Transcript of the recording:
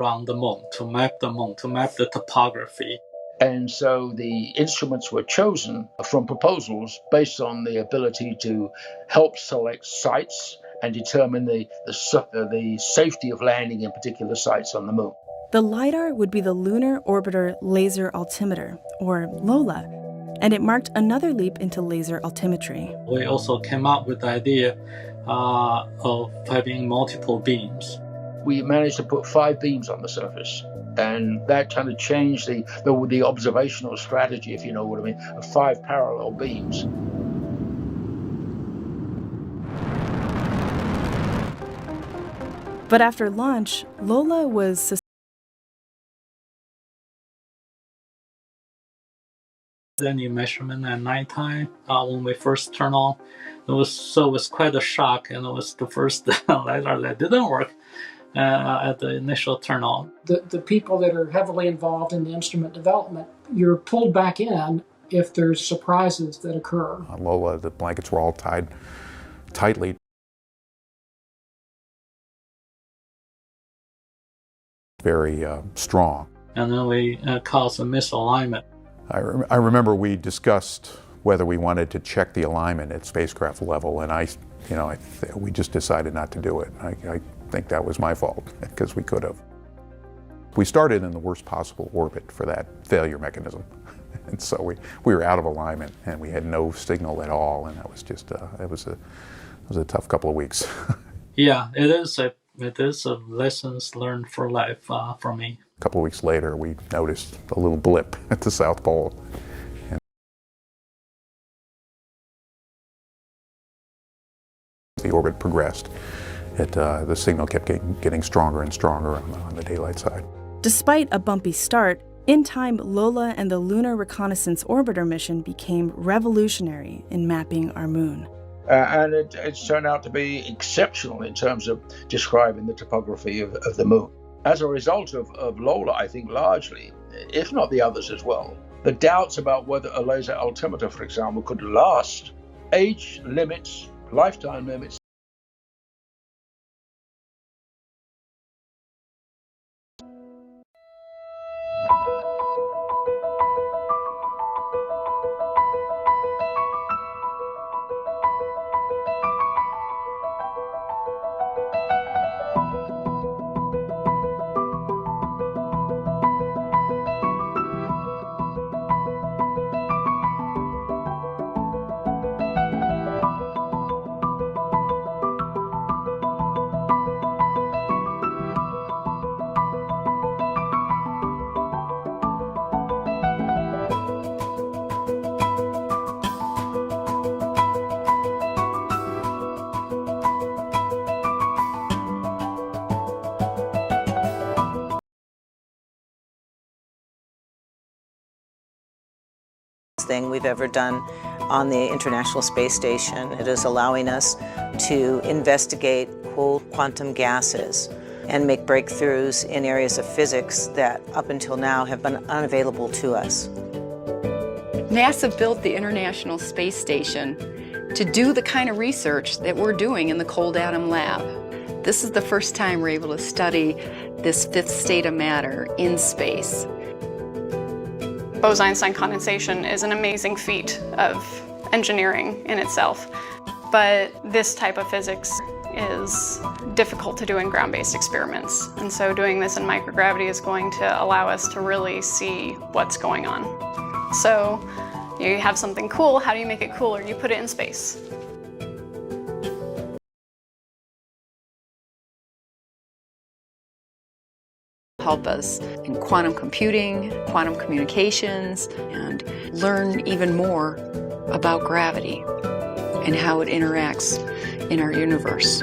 around the moon, to map the topography. And so the instruments were chosen from proposals based on the ability to help select sites and determine the safety of landing in particular sites on the moon. The LiDAR would be the Lunar Orbiter Laser Altimeter, or LOLA, and it marked another leap into laser altimetry. We also came up with the idea of having multiple beams. We managed to put 5 beams on the surface, and that kind of changed the observational strategy, if you know what I mean, of 5 parallel beams. But after launch, LOLA was any measurement at nighttime when we first turned on. It was quite a shock, and it was the first LiDAR that didn't work at the initial turn on. The people that are heavily involved in the instrument development, you're pulled back in if there's surprises that occur. On LOLA, the blankets were all tied tightly. Very strong. And then we caused a misalignment. I remember we discussed whether we wanted to check the alignment at spacecraft level, and we just decided not to do it. I think that was my fault, because we could have. We started in the worst possible orbit for that failure mechanism, and so we were out of alignment, and we had no signal at all, and that was just it was a tough couple of weeks. Yeah, it is a lessons learned for life for me. A couple of weeks later, we noticed a little blip at the South Pole. And the orbit progressed. The signal kept getting stronger and stronger on the daylight side. Despite a bumpy start, in time, LOLA and the Lunar Reconnaissance Orbiter mission became revolutionary in mapping our moon. And it's turned out to be exceptional in terms of describing the topography of the moon. As a result of LOLA, I think largely, if not the others as well, the doubts about whether a laser altimeter, for example, could last, age limits, lifetime limits, thing we've ever done on the International Space Station. It is allowing us to investigate cold quantum gases and make breakthroughs in areas of physics that up until now have been unavailable to us. NASA built the International Space Station to do the kind of research that we're doing in the Cold Atom Lab. This is the first time we're able to study this fifth state of matter in space. Bose-Einstein condensation is an amazing feat of engineering in itself, but this type of physics is difficult to do in ground-based experiments. And so doing this in microgravity is going to allow us to really see what's going on. So you have something cool, how do you make it cooler? You put it in space. Help us in quantum computing, quantum communications, and learn even more about gravity and how it interacts in our universe.